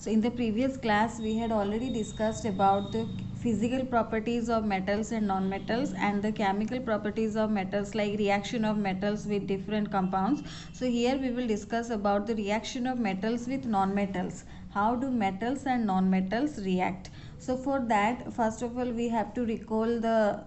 So in the previous class we had already discussed about the physical properties of metals and non-metals and the chemical properties of metals, like reaction of metals with different compounds. So here we will discuss about the reaction of metals with non-metals. How do metals and non-metals react? So for that, first of all, we have to recall the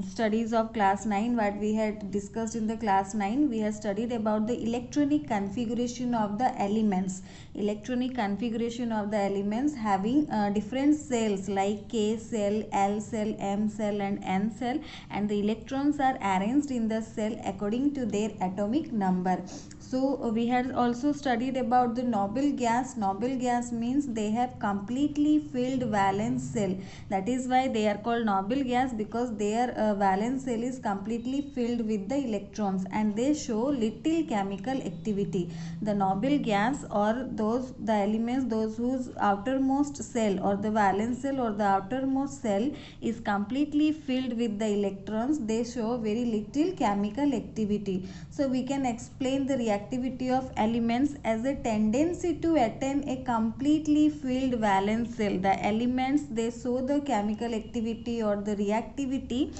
studies of class 9. What we had discussed in the class 9, we have studied about the electronic configuration of the elements having different cells like K cell, L cell, M cell and N cell, and the electrons are arranged in the cell according to their atomic number. So we had also studied about the noble gas. Noble gas means they have completely filled valence cell. That is why they are called noble gas, because their valence cell is completely filled with the electrons and they show little chemical activity. The noble gas, or the elements those whose outermost cell or the valence cell or the outermost cell is completely filled with the electrons, they show very little chemical activity. So we can explain the reactivity of elements as a tendency to attain a completely filled valence cell. The elements, they show the chemical activity or the reactivity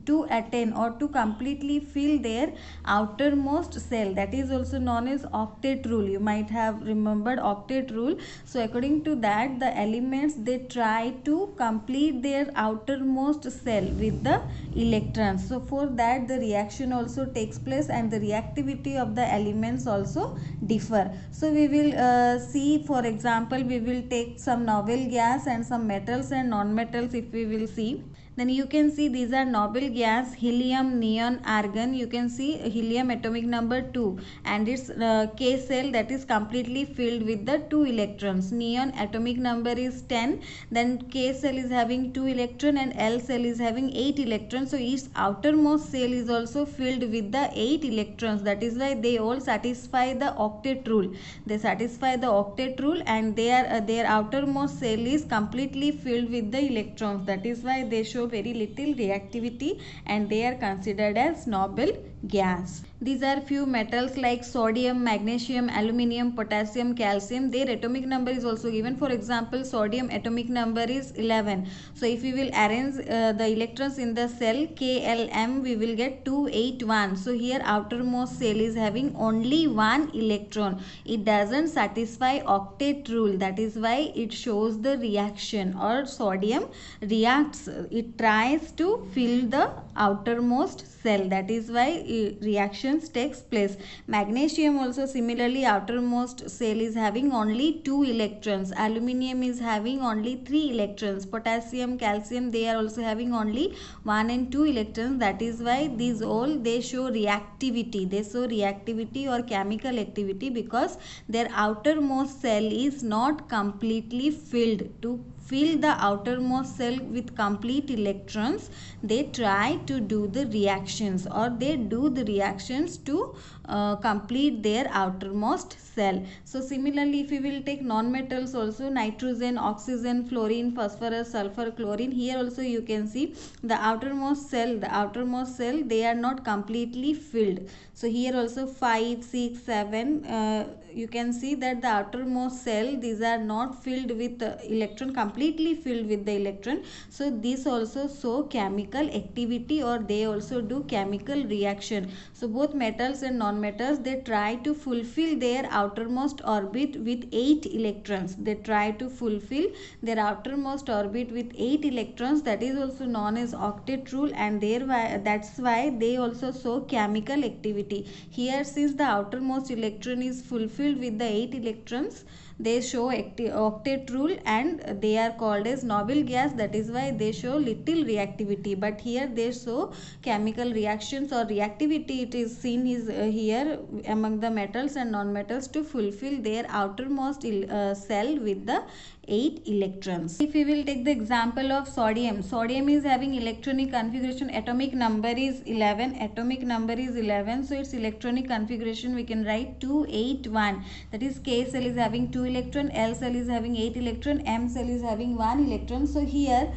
to attain or to completely fill their outermost cell. That is also known as octet rule. You might have remembered octet rule. So according to that, the elements, they try to complete their outermost cell with the electrons. So for that, the reaction also takes place and the reactivity of the elements also differ. So we will see, for example, we will take some noble gas and some metals and non-metals. If we will see, then you can see these are noble gas: helium, neon, argon. You can see helium atomic number 2 and its K cell, that is completely filled with the 2 electrons. Neon atomic number is 10, then K cell is having 2 electron and L cell is having 8 electrons. So each outermost cell is also filled with the 8 electrons. That is why they all satisfy the octet rule. They satisfy the octet rule and their outermost cell is completely filled with the electrons. That is why they show very little reactivity and they are considered as noble gas. These are few metals like sodium, magnesium, aluminium, potassium, calcium. Their atomic number is also given. For example, sodium atomic number is 11. So if we will arrange the electrons in the cell KLM, we will get 281. So here outermost cell is having only 1 electron. It doesn't satisfy octet rule. That is why it shows the reaction, or sodium reacts. It tries to fill the outermost cell. That is why reactions takes place. Magnesium also similarly, outermost cell is having only 2 electrons. Aluminium is having only 3 electrons. Potassium, calcium, they are also having only 1 and 2 electrons. That is why these all, they show reactivity. They show reactivity or chemical activity because their outermost cell is not completely filled. To fill the outermost cell with complete electrons, they try to do the reactions, or they do the reactions to complete their outermost cell. So similarly, if we will take non-metals also, nitrogen, oxygen, fluorine, phosphorus, sulfur, chlorine, here also you can see the outermost cell, they are not completely filled. So here also 5, 6, 7, you can see that the outermost cell, these are not filled with electron, completely filled with the electron. So this also show chemical activity, or they also do chemical reaction. So both metals and non-metals, they try to fulfill their outermost orbit with 8 electrons. They try to fulfill their outermost orbit with 8 electrons. That is also known as octet rule, and that's why they also show chemical activity. Here, since the outermost electron is fulfilled with the 8 electrons, they show octet rule and they are called as noble gas. That is why they show little reactivity. But here they show chemical reactions or reactivity. It is seen here among the metals and non-metals to fulfill their outermost cell with the 8 electrons. If we will take the example of sodium, sodium is having electronic configuration, atomic number is 11, so its electronic configuration we can write 281. That is, K cell is having 2 electron, L cell is having 8 electron, M cell is having 1 electron. So here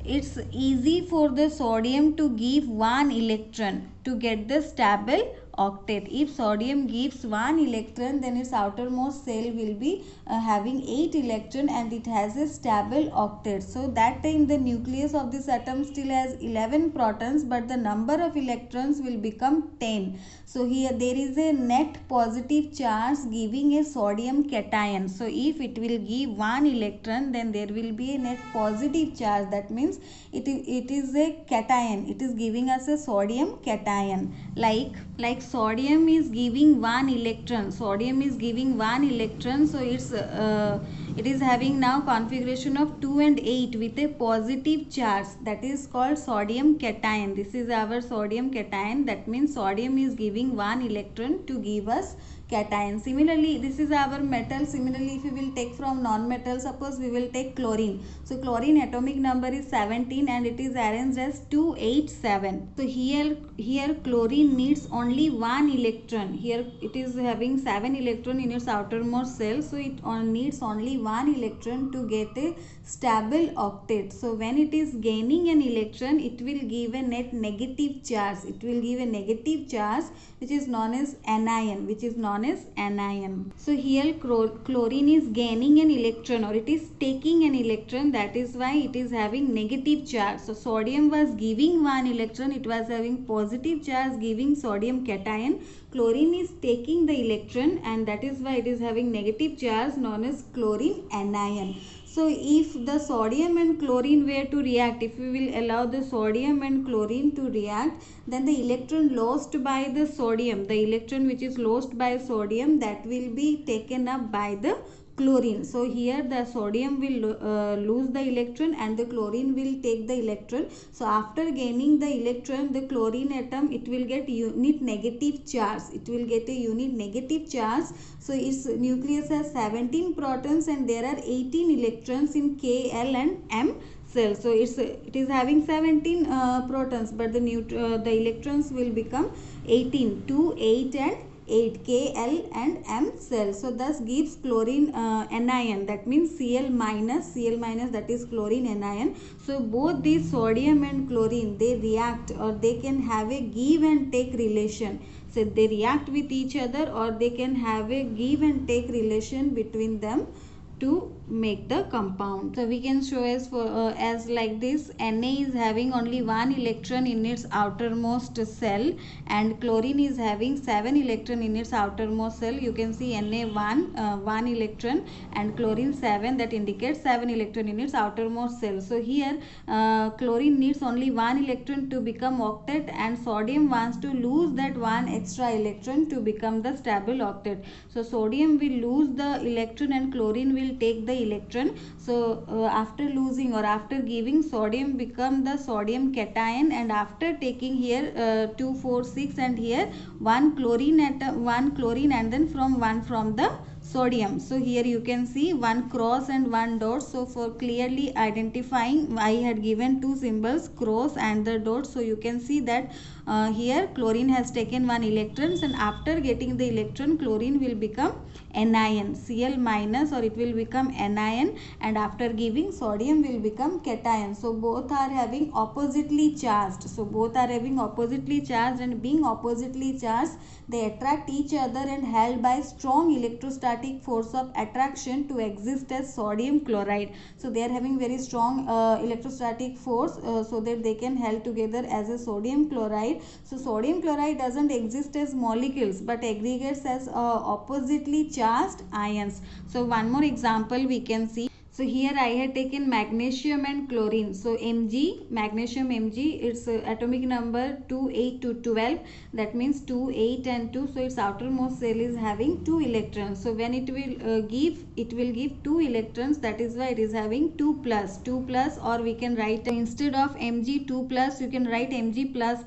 it's easy for the sodium to give 1 electron to get the stable octet. If sodium gives 1 electron, then its outermost cell will be having 8 electron and it has a stable octet. So that time the nucleus of this atom still has 11 protons, but the number of electrons will become 10. So here there is a net positive charge giving a sodium cation. So if it will give 1 electron, then there will be a net positive charge. That means it is a cation. It is giving us a sodium cation. Like sodium is giving 1 electron. Sodium is giving 1 electron. So it is having now configuration of 2 and 8 with a positive charge. That is called sodium cation. This is our sodium cation. That means sodium is giving 1 electron to give us cation. Similarly, this is our metal. Similarly, if we will take from non-metal, suppose we will take chlorine. So chlorine atomic number is 17 and it is arranged as 287. So here chlorine needs only 1 electron. Here it is having 7 electron in its outermost cell. So it needs only 1 electron to get a stable octet. So when it is gaining an electron, it will give a net negative charge. It will give a negative charge which is known as anion. So here chlorine is gaining an electron, or it is taking an electron. That is why it is having negative charge. So sodium was giving 1 electron. It was having positive charge giving sodium cation. Chlorine is taking the electron and that is why it is having negative charge known as chlorine anion. So if the sodium and chlorine were to react, if we will allow the sodium and chlorine to react, then the electron lost by the sodium, the electron which is lost by sodium, that will be taken up by the chlorine. So here the sodium will lose the electron and the chlorine will take the electron. So after gaining the electron, the chlorine atom, it will get unit negative charge. It will get a unit negative charge. So its nucleus has 17 protons and there are 18 electrons in K, L and M cell. So it is having 17 protons, but the electrons will become 18, 2, 8 and 8, K, L and M cell. So thus gives chlorine anion. That means Cl minus, that is chlorine anion. So both these sodium and chlorine, they react, or they can have a give and take relation. So they react with each other, or they can have a give and take relation between them to make the compound. So we can show as like this. Na is having only 1 electron in its outermost cell and chlorine is having 7 electron in its outermost cell. You can see Na 1 electron and chlorine 7, that indicates 7 electron in its outermost cell. So here chlorine needs only 1 electron to become octet and sodium wants to lose that 1 extra electron to become the stable octet. So sodium will lose the electron and chlorine will take the electron. So after losing or after giving, sodium become the sodium cation, and after taking here 2, 4, 6 and here 1 chlorine atom, 1 chlorine and then one from the sodium. So here you can see 1 cross and 1 dot. So for clearly identifying, I had given 2 symbols, cross and the dot. So you can see that here chlorine has taken 1 electron and after getting the electron, chlorine will become anion, Cl minus, or it will become anion, and after giving, sodium will become cation. So both are having oppositely charged. And being oppositely charged, they attract each other and held by strong electrostatic force of attraction to exist as sodium chloride. So they are having very strong electrostatic force so that they can held together as a sodium chloride. So sodium chloride doesn't exist as molecules but aggregates as oppositely charged ions. So one more example we can see. So here I had taken magnesium and chlorine. So Mg, magnesium Mg, its atomic number 2, 8 to 12. That means 2, 8 and 2. So its outermost cell is having 2 electrons. So when it will give 2 electrons. That is why it is having 2 plus, or we can write instead of Mg 2 plus, you can write Mg plus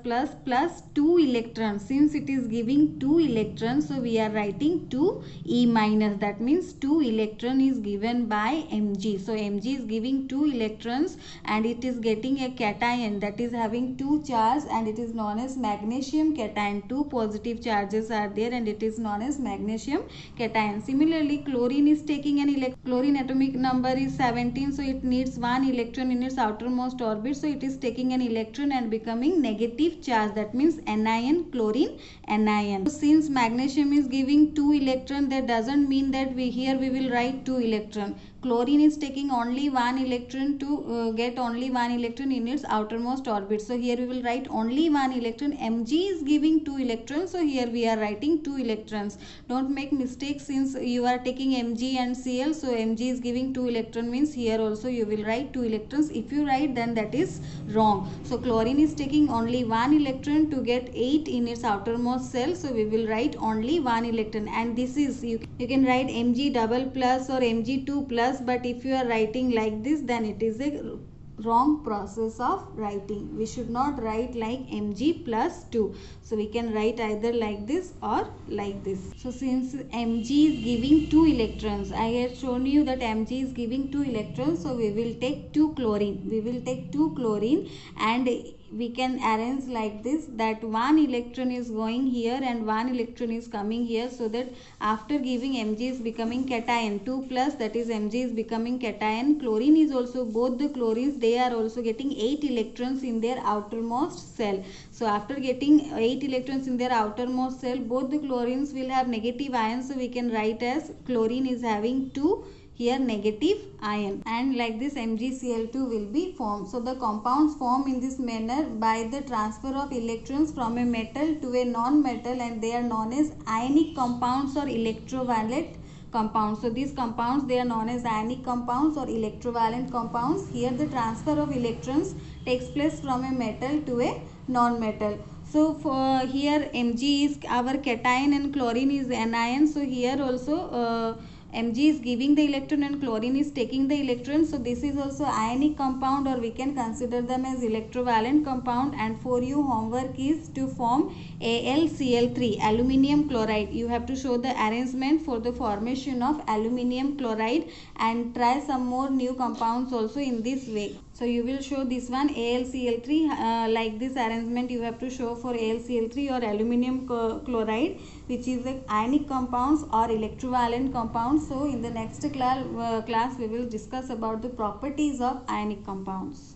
2 electrons. Since it is giving 2 electrons, so we are writing 2 E minus. That means 2 electron is given by Mg. Mg. So Mg is giving 2 electrons and it is getting a cation that is having 2 charges and it is known as magnesium cation. 2 positive charges are there and it is known as magnesium cation. Similarly, chlorine is taking an chlorine atomic number is 17, so it needs 1 electron in its outermost orbit, so it is taking an electron and becoming negative charge, that means anion, chlorine anion. So since magnesium is giving 2 electron, that doesn't mean that here we will write 2 electron. Chlorine is taking only 1 electron to get only 1 electron in its outermost orbit, so here we will write only 1 electron. Mg is giving 2 electrons, so here we are writing 2 electrons. Don't make mistakes, since you are taking Mg and Cl, so Mg is giving 2 electron means here also you will write 2 electrons. If you write, then that is wrong. So chlorine is taking only 1 electron to get 8 in its outermost shell, so we will write only 1 electron. And this is, you can write Mg double plus or Mg2 plus, but if you are writing like this, then it is a wrong process of writing. We should not write like Mg plus 2. So we can write either like this or like this. So since Mg is giving 2 electrons, I have shown you that Mg is giving 2 electrons, so we will take 2 chlorine. We will take 2 chlorine and we can arrange like this, that 1 electron is going here and 1 electron is coming here, so that after giving Mg is becoming cation, 2 plus, that is Mg is becoming cation. Chlorine is also, both the chlorines, they are also getting 8 electrons in their outermost shell. So after getting 8 electrons in their outermost shell, both the chlorines will have negative ions, so we can write as chlorine is having 2 here negative ion, and like this MgCl2 will be formed. So the compounds form in this manner by the transfer of electrons from a metal to a non-metal, and they are known as ionic compounds or electrovalent compounds. So these compounds, they are known as ionic compounds or electrovalent compounds. Here the transfer of electrons takes place from a metal to a non-metal. So for here Mg is our cation and chlorine is anion. So here also Mg is giving the electron and chlorine is taking the electron. So this is also ionic compound, or we can consider them as electrovalent compound. And for you, homework is to form AlCl3, aluminium chloride. You have to show the arrangement for the formation of aluminium chloride and try some more new compounds also in this way. So you will show this one AlCl3 like this arrangement you have to show for AlCl3 or aluminium chloride, which is the ionic compounds or electrovalent compounds. So in the next class we will discuss about the properties of ionic compounds.